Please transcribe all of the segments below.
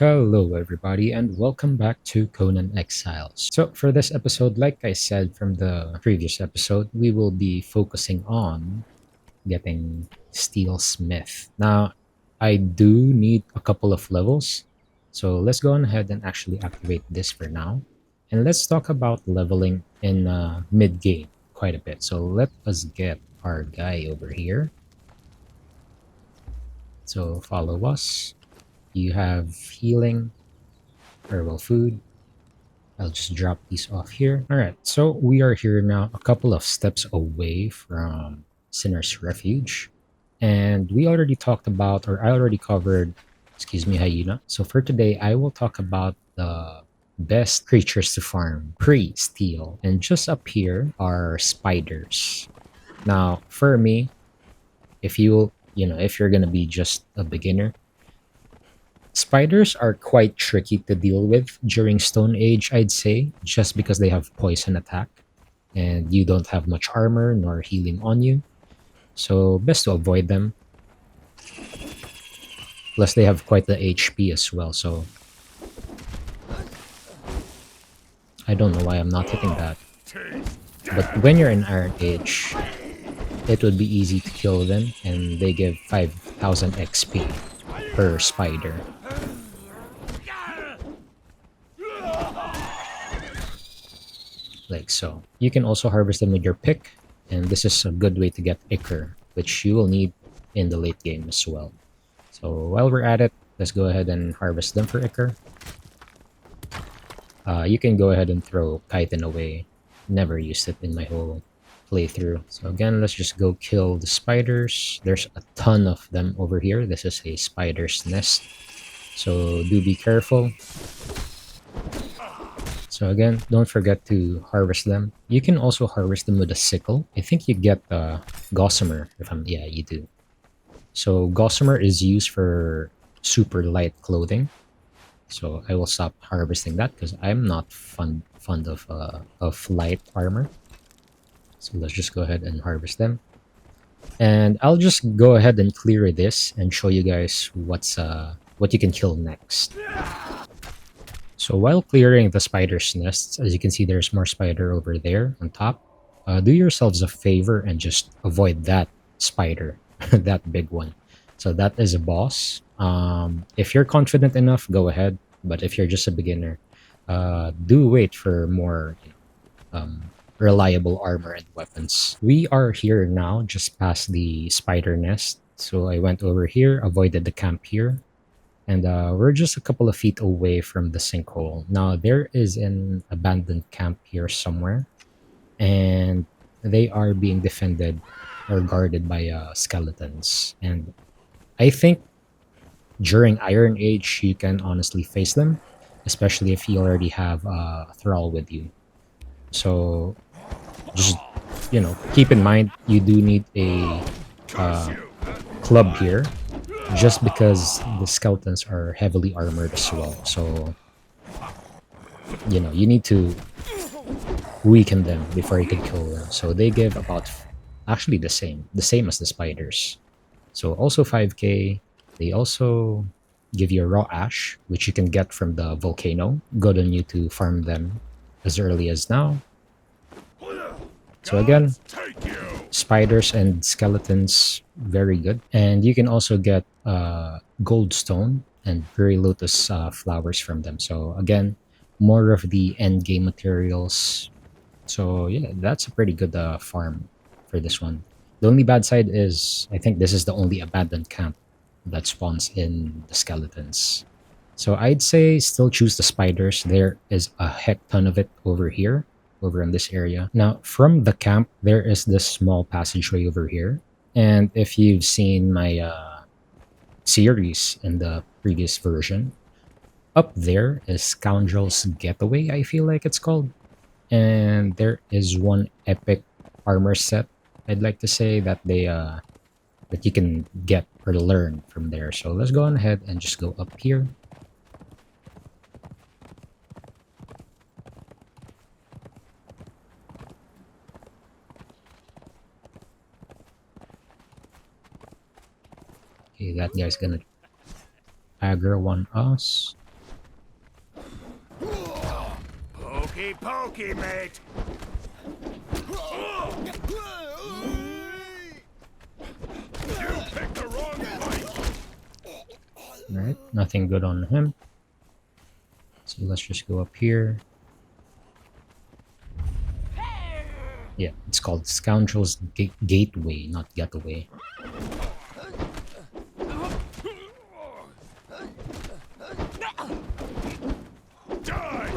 Hello, everybody, and welcome back to Conan Exiles. So, for this episode, like I said from the previous episode, we will be focusing on getting Steelsmith. Now, I do need a couple of levels, so let's go on ahead and actually activate this for now. And let's talk about leveling in mid game quite a bit. So, let us get our guy over here. So, follow us. You have healing, herbal food. I'll just drop these off here. All right, so we are here now, a couple of steps away from Sinner's Refuge. And we already talked about, or I already covered, excuse me, hyena. So for today, I will talk about the best creatures to farm pre-steal. And just up here are spiders. Now, for me, if if you're gonna be just a beginner, spiders are quite tricky to deal with during Stone Age, I'd say, just because they have poison attack and you don't have much armor nor healing on you. So, best to avoid them. Plus, they have quite the HP as well, so I don't know why I'm not hitting that. But when you're in Iron Age, it would be easy to kill them, and they give 5,000 XP per spider. Like so. You can also harvest them with your pick, and this is a good way to get Ichor, which you will need in the late game as well. So while we're at it, let's go ahead and harvest them for Ichor. You can go ahead and throw Chitin away. Never used it in my whole playthrough. So again, let's just go kill the spiders. There's a ton of them over here. This is a spider's nest, so do be careful. So again, don't forget to harvest them. You can also harvest them with a sickle. I think you get gossamer yeah, you do. So gossamer is used for super light clothing. So I will stop harvesting that because I'm not fond of light armor. So let's just go ahead and harvest them. And I'll just go ahead and clear this and show you guys what you can kill next. So while clearing the spider's nests, as you can see, there's more spider over there on top. Do yourselves a favor and just avoid that spider, that big one. So that is a boss. If you're confident enough, go ahead. But if you're just a beginner, do wait for more reliable armor and weapons. We are here now, just past the spider nest. So I went over here, avoided the camp here, and we're just a couple of feet away from the sinkhole. Now, there is an abandoned camp here somewhere, and they are being defended or guarded by skeletons. And I think during Iron Age, you can honestly face them, especially if you already have a Thrall with you. So just, keep in mind you do need a uh, club here just because the skeletons are heavily armored as well. So, you need to weaken them before you can kill them. So they give about actually the same as the spiders. So also 5k. They also give you a raw ash, which you can get from the volcano. Good on you to farm them as early as now. So again, spiders and skeletons, very good. And you can also get goldstone and berry lotus flowers from them. So again, more of the end game materials. So yeah, that's a pretty good farm for this one. The only bad side is I think this is the only abandoned camp that spawns in the skeletons. So I'd say still choose the spiders. There is a heck ton of it over here, over in this area. Now, from the camp, there is this small passageway over here. And if you've seen my series in the previous version, up there is Scoundrel's Getaway, I feel like it's called. And there is one epic armor set, I'd like to say, that you can get or learn from there. So let's go on ahead and just go up here. Okay, that guy's gonna aggro on us. Hokey pokey, mate. You picked the wrong fight. Alright, nothing good on him. So let's just go up here. Yeah, it's called Scoundrel's Gateway, not Getaway. Die.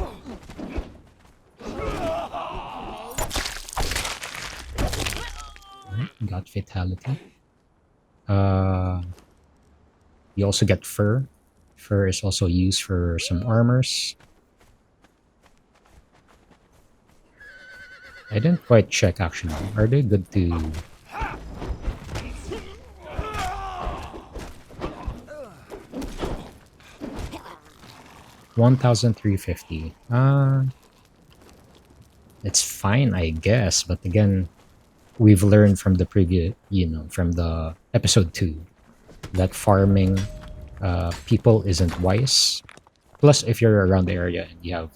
Alright, got Fatality. You also get Fur. Fur is also used for some armors. I didn't quite check actually. Are they good to... 1,350. It's fine, I guess. But again, we've learned from the previous, from the episode 2, that farming people isn't wise. Plus, if you're around the area and you have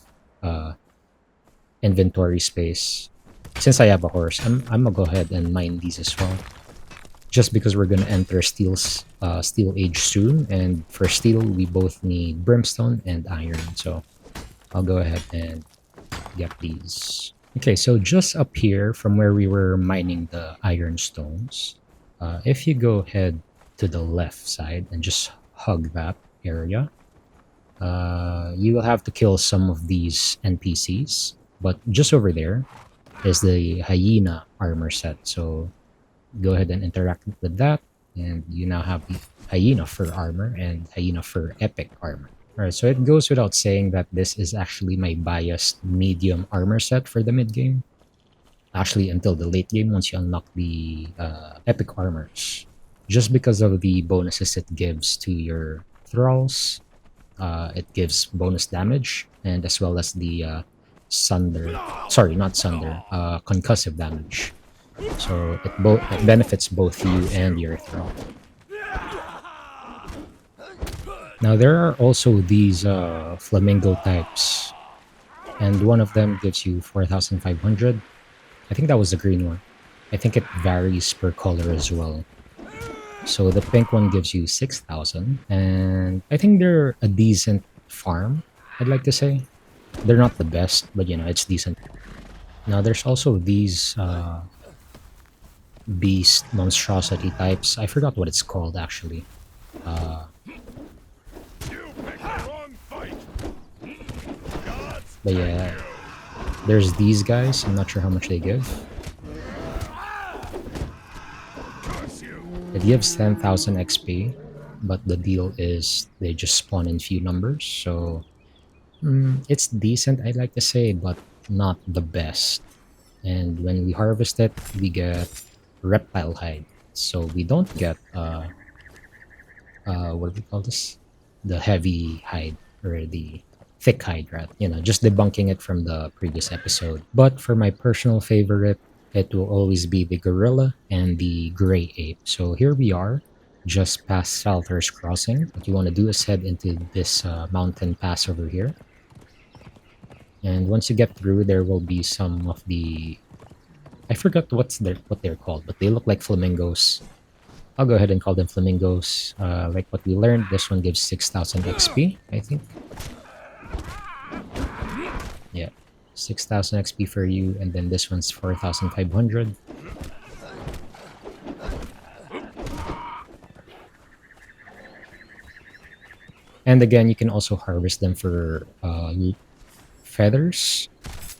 inventory space, since I have a horse, I'm gonna go ahead and mine these as well. Just because we're gonna enter Steel Age soon, and for steel we both need brimstone and iron. So I'll go ahead and get these. Okay, so just up here from where we were mining the iron stones, if you go ahead to the left side and just hug that area, you will have to kill some of these NPCs. But just over there is the hyena armor set. So go ahead and interact with that, and you now have the hyena fur armor and hyena fur epic armor. Alright, so it goes without saying that this is actually my biased medium armor set for the mid game. Actually, until the late game, once you unlock the epic armors. Just because of the bonuses it gives to your thralls, it gives bonus damage, and as well as the concussive damage. So it benefits both you and your thrall. Now there are also these flamingo types, and one of them gives you 4,500. I think that was the green one. I think it varies per color as well. So the pink one gives you 6,000, and I think they're a decent farm, I'd like to say. They're not the best, but it's decent. Now there's also these beast monstrosity types. I forgot what it's called actually. But yeah, there's these guys. I'm not sure how much they give. It gives 10,000 XP, but the deal is they just spawn in few numbers. So it's decent, I'd like to say, but not the best. And when we harvest it, we get reptile hide. So we don't get what do we call this? The heavy hide, or the thick hide, right? Just debunking it from the previous episode. But for my personal favorite, it will always be the gorilla and the gray ape. So here we are, just past Salter's Crossing. What you want to do is head into this mountain pass over here. And once you get through, there will be some of the... I forgot what they're called, but they look like flamingos. I'll go ahead and call them flamingos. Like what we learned, this one gives 6,000 XP, I think. Yeah, 6,000 XP for you, and then this one's 4,500. And again, you can also harvest them for feathers.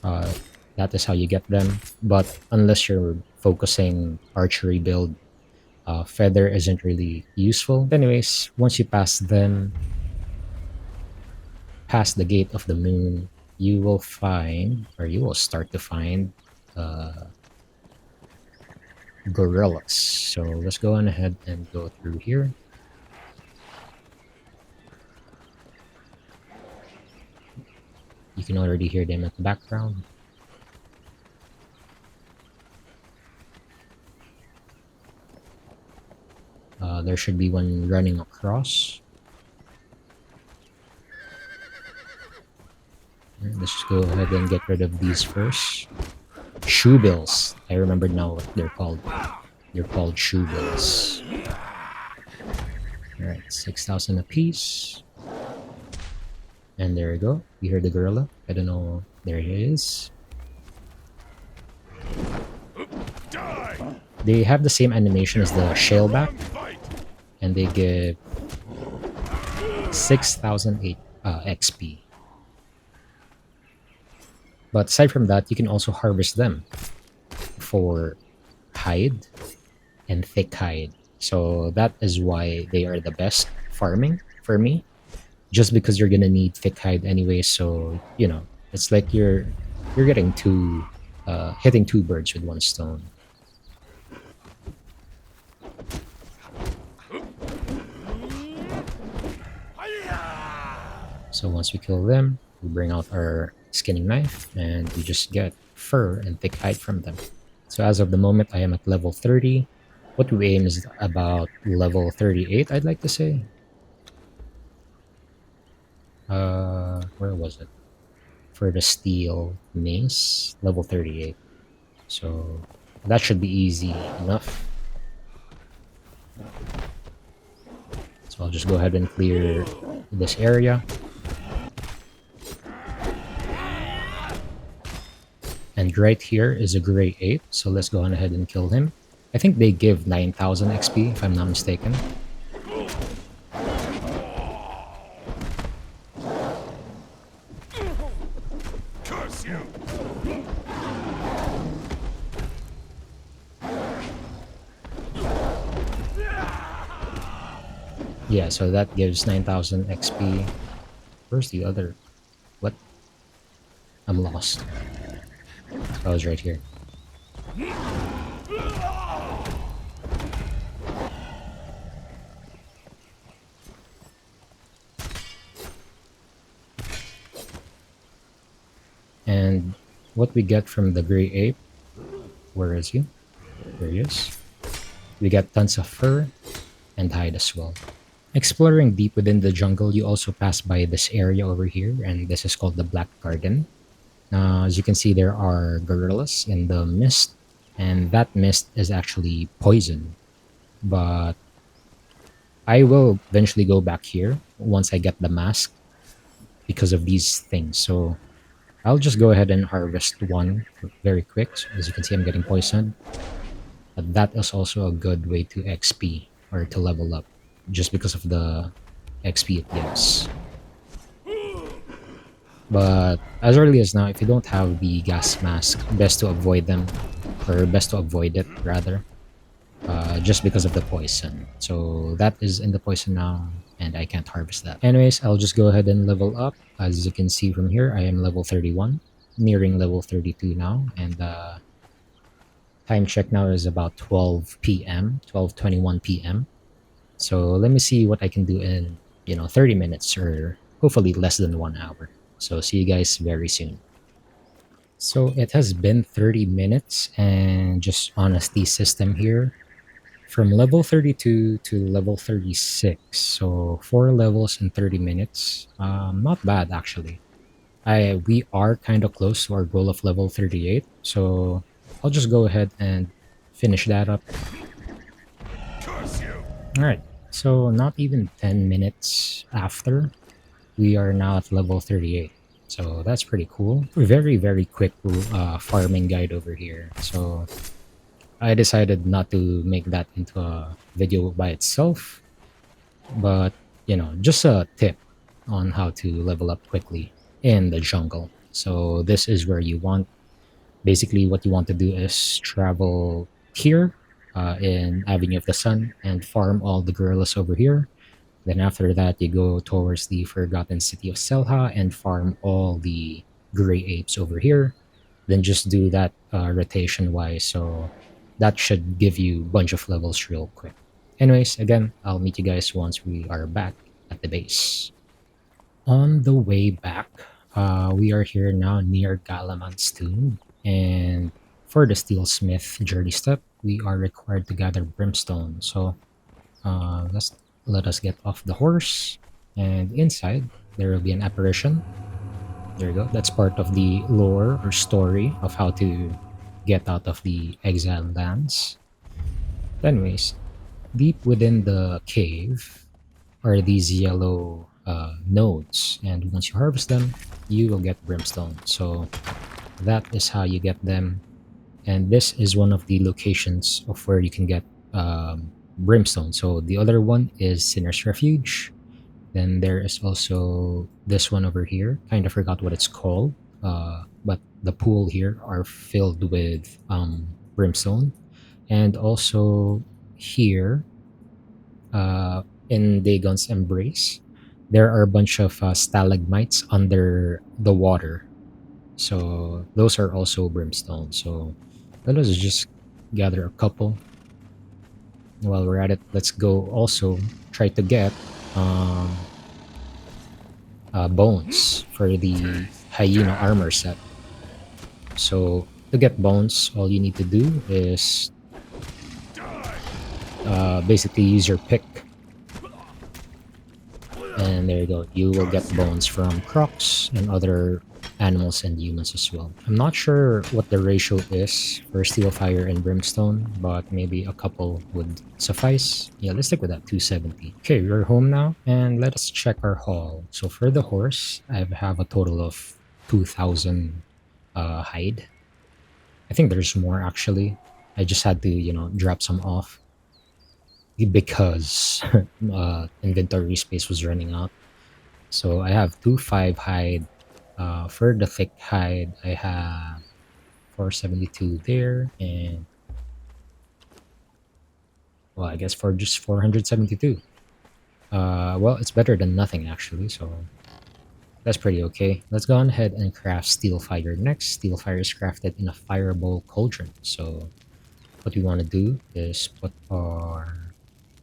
That is how you get them. But unless you're focusing archery build, feather isn't really useful. Anyways, once you pass them, past the gate of the moon, you will find, or you will start to find, gorillas. So let's go on ahead and go through here. You can already hear them in the background. There should be one running across. Let's just go ahead and get rid of these first. Shoe bills. I remember now what they're called. They're called shoe bills. Alright, 6,000 apiece. And there we go. We heard the gorilla. I don't know. There he is. Die. They have the same animation as the shaleback, Wrong fight. and they give 6,008 XP. But aside from that, you can also harvest them for hide and thick hide. So that is why they are the best farming for me. Just because you're gonna need thick hide anyway, so you know it's like you're getting two hitting two birds with one stone. So once we kill them, we bring out our skinning knife and we just get fur and thick hide from them. So as of the moment, I am at level 30. What we aim is about level 38, I'd like to say. Where was it? For the steel mace, level 38. So that should be easy enough. So I'll just go ahead and clear this area. And right here is a gray ape, so let's go on ahead and kill him. I think they give 9,000 XP, if I'm not mistaken. Curse you. Yeah, so that gives 9,000 XP. Where's the other? What? I'm lost. I was right here. And what we get from the gray ape, where is he? There he is. We get tons of fur and hide as well. Exploring deep within the jungle, you also pass by this area over here, and this is called the Black Garden. As you can see, there are gorillas in the mist, and that mist is actually poison. But I will eventually go back here once I get the mask because of these things. So I'll just go ahead and harvest one very quick. So as you can see, I'm getting poisoned. But that is also a good way to XP or to level up just because of the XP it gives. But as early as now, if you don't have the gas mask, best to avoid them, or best to avoid it rather, just because of the poison. So that is in the poison now, and I can't harvest that. Anyways, I'll just go ahead and level up. As you can see from here, I am level 31, nearing level 32 now, and time check now is about 12 p.m., 12:21 p.m. So let me see what I can do in 30 minutes or hopefully less than 1 hour. So see you guys very soon. So it has been 30 minutes and just honesty system here from level 32 to level 36. So 4 levels in 30 minutes. Not bad actually. We are kind of close to our goal of level 38. So I'll just go ahead and finish that up. Curse you. All right. So not even 10 minutes after, we are now at level 38. So that's pretty cool. Very, very quick farming guide over here. So I decided not to make that into a video by itself, but just a tip on how to level up quickly in the jungle. So this is where you want, basically what you want to do is travel here in Avenue of the Sun and farm all the gorillas over here. Then after that, you go towards the Forgotten City of Selha and farm all the gray apes over here. Then just do that rotation wise. So that should give you a bunch of levels real quick. Anyways, again, I'll meet you guys once we are back at the base. On the way back, we are here now near Galaman's tomb. And for the Steelsmith journey step, we are required to gather brimstone. So let us get off the horse, and inside there will be an apparition. There you go. That's part of the lore or story of how to get out of the exile lands. Anyways, deep within the cave are these yellow nodes, and once you harvest them, you will get brimstone. So that is how you get them, and this is one of the locations of where you can get brimstone. So the other one is Sinner's Refuge. Then there is also this one over here. Kind of forgot what it's called, but the pool here are filled with brimstone, and also here uh, in Dagon's Embrace, there are a bunch of stalagmites under the water. So those are also brimstone. So let us just gather a couple. While we're at it, let's go also try to get um, bones for the hyena armor set. So to get bones, all you need to do is basically use your pick, and there you go. You will get bones from crocs and other animals and humans as well. I'm not sure what the ratio is for steel fire and brimstone, but maybe a couple would suffice. Yeah, let's stick with that 270. Okay, we're home now, and let us check our haul. So for the horse, I have a total of 2,000 hide. I think there's more actually. I just had to, drop some off because inventory space was running out. So I have 2.5 hide. For the thick hide, I have 472 there, and well, I guess for just 472. Well, it's better than nothing actually, so that's pretty okay. Let's go on ahead and craft steel fire next. Steel fire is crafted in a fireball cauldron. So what we want to do is put our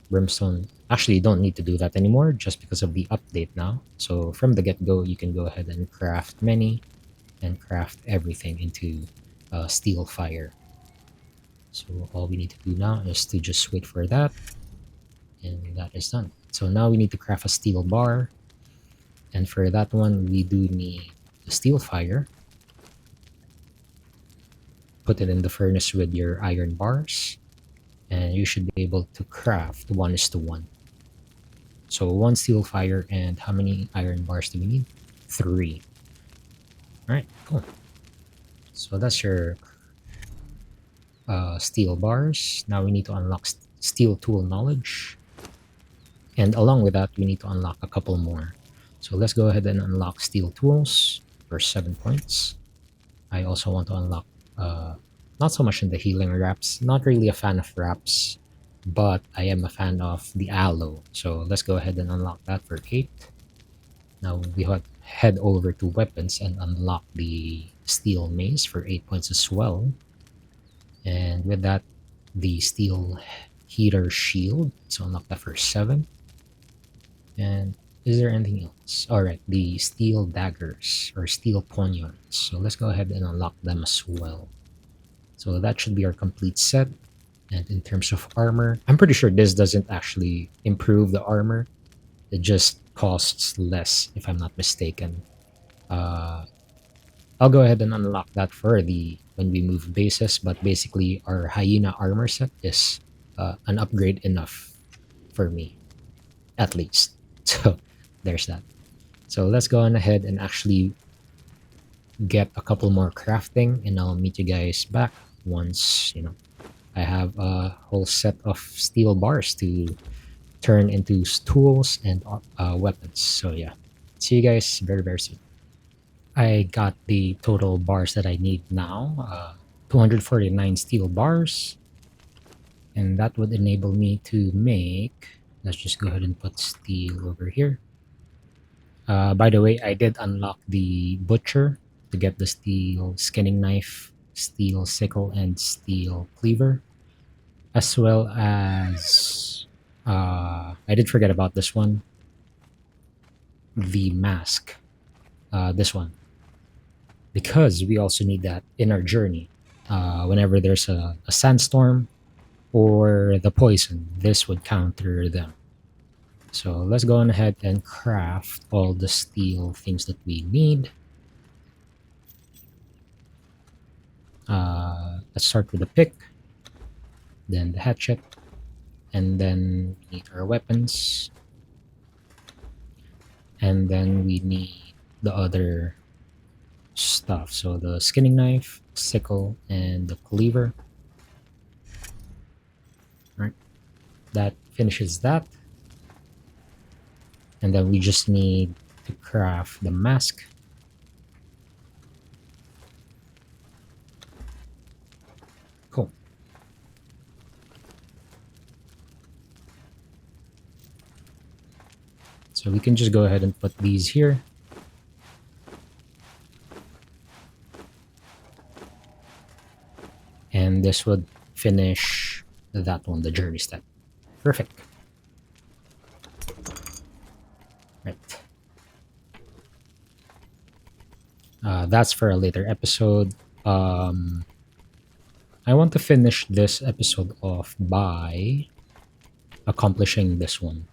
brimstone. Actually, you don't need to do that anymore just because of the update now. So from the get-go, you can go ahead and craft many and craft everything into steel fire. So all we need to do now is to just wait for that, and that is done. So now we need to craft a steel bar, and for that one we do need the steel fire. Put it in the furnace with your iron bars, and you should be able to craft 1:1. So one steel fire, and how many iron bars do we need? 3. All right, cool. So that's your steel bars. Now we need to unlock steel tool knowledge, and along with that we need to unlock a couple more. So let's go ahead and unlock steel tools for 7 points. I also want to unlock not so much in the healing wraps. Not really a fan of wraps, but I am a fan of the aloe. So let's go ahead and unlock that for 8. Now we head over to weapons and unlock the steel mace for 8 points as well. And with that, the steel heater shield. So unlock that for 7. And is there anything else? Alright, the steel daggers or steel poniards. So let's go ahead and unlock them as well. So that should be our complete set. And in terms of armor, I'm pretty sure this doesn't actually improve the armor. It just costs less, if I'm not mistaken. I'll go ahead and unlock that for the when we move bases, but basically our hyena armor set is an upgrade enough for me, at least. So there's that. So let's go on ahead and actually get a couple more crafting, and I'll meet you guys back once I have a whole set of steel bars to turn into tools and weapons. So yeah, see you guys very very soon. I got the total bars that I need now, 249 steel bars, and that would enable me to make, let's just go ahead and put steel over here. By the way, I did unlock the butcher to get the steel skinning knife, steel sickle, and steel cleaver, as well as I did forget about this one, the mask, this one, because we also need that in our journey. Whenever there's a sandstorm or the poison, this would counter them. So let's go on ahead and craft all the steel things that we need. Let's start with the pick, then the hatchet, and then we need our weapons, and then we need the other stuff. So the skinning knife, sickle, and the cleaver. Right, that finishes that. And then we just need to craft the mask. Cool. So we can just go ahead and put these here. And this would finish that one, the journey step. Perfect. Right. That's for a later episode. I want to finish this episode off by accomplishing this one,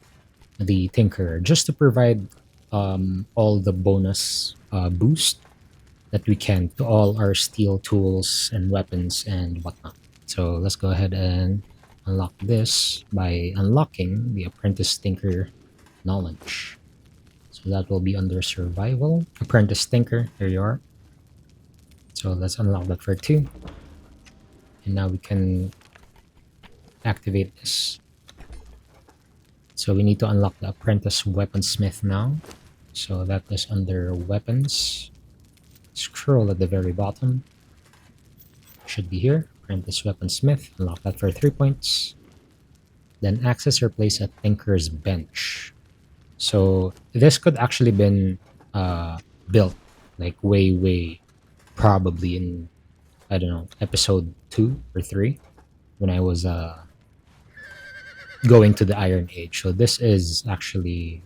the Tinkerer, just to provide all the bonus boost that we can to all our steel tools and weapons and whatnot. So let's go ahead and unlock this by unlocking the Apprentice Tinker knowledge. So that will be under survival. Apprentice Tinker, here you are. So let's unlock that for 2. And now we can activate this. So we need to unlock the Apprentice Weaponsmith now. So that is under Weapons. Scroll at the very bottom. Should be here. Apprentice Weaponsmith. Unlock that for 3 points. Then access or place a Tinker's Bench. So this could actually been built like way probably in, I don't know, episode 2 or 3 when I was going to the Iron Age. So this is actually,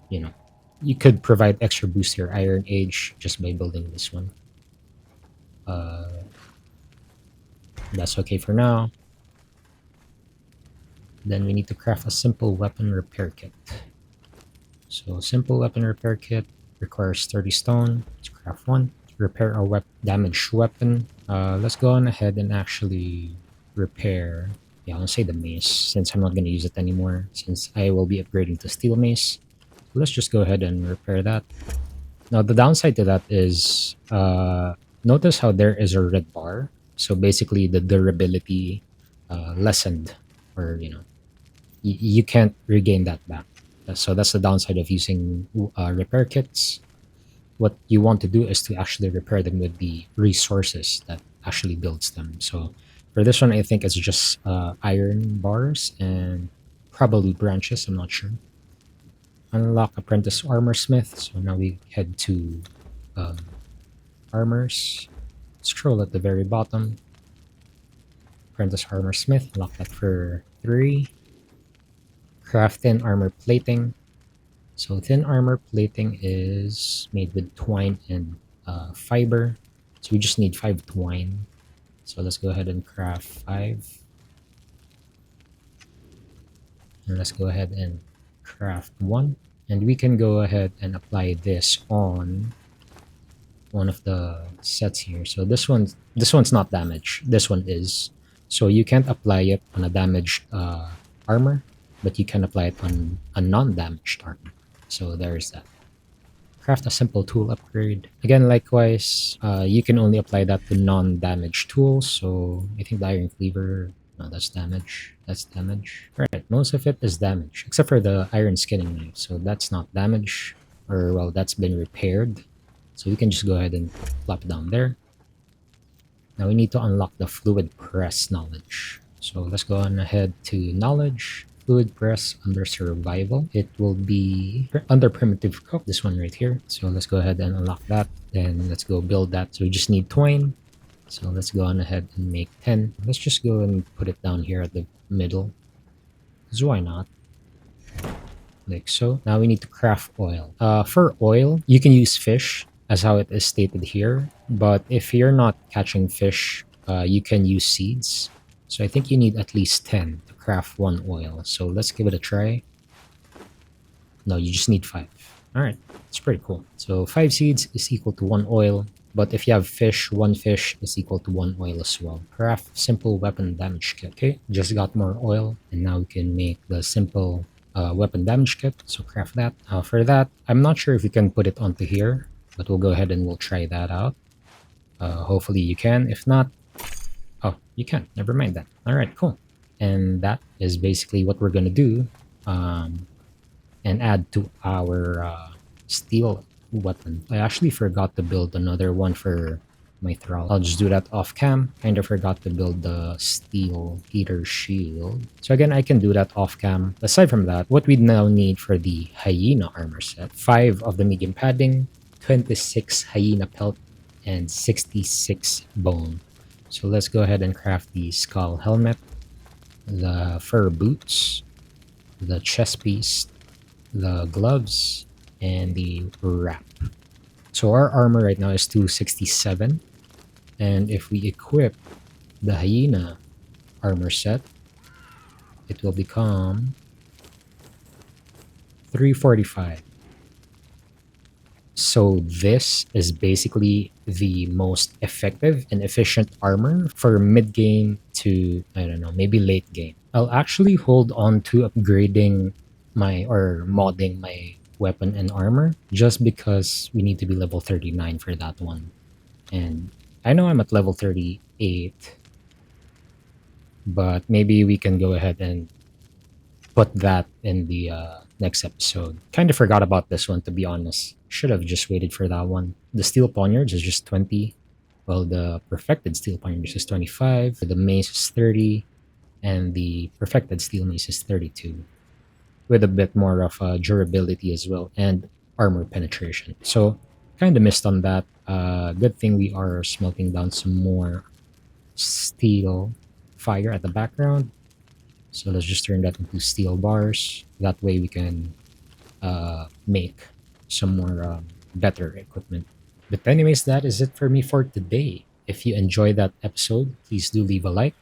you know, you could provide extra boost to your Iron Age just by building this one. That's okay for now. Then we need to craft a simple weapon repair kit. So simple weapon repair kit requires 30 stone. Let's craft one. Repair a damaged weapon. Let's go on ahead and actually repair. Yeah, I'll say the mace since I'm not going to use it anymore since I will be upgrading to steel mace. So let's just go ahead and repair that. Now the downside to that is notice how there is a red bar. So basically the durability lessened, or you can't regain that back. So that's the downside of using repair kits. What you want to do is to actually repair them with the resources that actually builds them. So for this one, I think it's just iron bars and probably branches. I'm not sure. Unlock Apprentice Armor Smith. So now we head to armors. Scroll at the very bottom. Apprentice Armor Smith. Unlock that for 3. Craft thin armor plating. So thin armor plating is made with twine and fiber. So we just need 5 twine. So let's go ahead and craft 5. And let's go ahead and craft 1. And we can go ahead and apply this on one of the sets here. So this one's not damaged. This one is. So you can't apply it on a damaged armor, but you can apply it on a non-damaged armor. So there's that. Craft a simple tool upgrade. Again, likewise, you can only apply that to non-damaged tools. So I think the iron cleaver, no, that's damage. That's damage. Right, most of it is damage, except for the iron skinning knife. So that's not damage, or well, that's been repaired. So we can just go ahead and plop it down there. Now we need to unlock the fluid press knowledge. So let's go on ahead to knowledge. Fluid press under survival. It will be under primitive cook, this one right here. So let's go ahead and unlock that. Then let's go build that. So we just need twine. So let's go on ahead and make 10. Let's just go and put it down here at the middle. Because why not? Like so. Now we need to craft oil. For oil, you can use fish as how it is stated here. But if you're not catching fish, you can use seeds. So I think you need at least 10 to craft 1 oil. So let's give it a try. No, you just need 5. All right, it's pretty cool. So 5 seeds is equal to 1 oil. But if you have fish, one fish is equal to one oil as well. Craft simple weapon damage kit. Okay, just got more oil, and now we can make the simple weapon damage kit. So craft that. For that, I'm not sure if we can put it onto here, but we'll go ahead and we'll try that out. Hopefully you can. If not, oh, you can. Never mind that. All right, cool. And that is basically what we're gonna do, and add to our steel weapon. I actually forgot to build another one for my Thrall. I'll just do that off cam. Kind of forgot to build the steel heater shield. So again, I can do that off cam. Aside from that, what we now need for the hyena armor set: 5 of the medium padding, 26 hyena pelt, and 66 bone. So let's go ahead and craft the skull helmet, the fur boots, the chest piece, the gloves, and the wrap. So our armor right now is 267, and if we equip the hyena armor set, it will become 345. So this is basically the most effective and efficient armor for mid game to, I don't know, maybe late game. I'll actually hold on to upgrading my or modding my weapon and armor just because we need to be level 39 for that one. And I know I'm at level 38, but maybe we can go ahead and put that in the next episode. Kind of forgot about this one, to be honest. Should have just waited for that one. The steel poniards is just 20. Well, the perfected steel poniards is 25. The mace is 30. And the perfected steel mace is 32. With a bit more of durability as well and armor penetration. So, kind of missed on that. Good thing we are smelting down some more steel fire at the background. So let's just turn that into steel bars. That way we can make some more better equipment. But anyways, that is it for me for today. If you enjoyed that episode, please do leave a like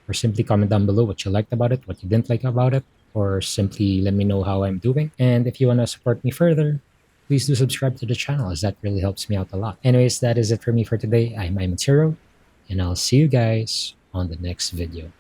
or simply comment down below what you liked about it, what you didn't like about it, or simply let me know how I'm doing. And if you want to support me further, please do subscribe to the channel as that really helps me out a lot. Anyways, that is it for me for today. I'm Aimatiro, and I'll see you guys on the next video.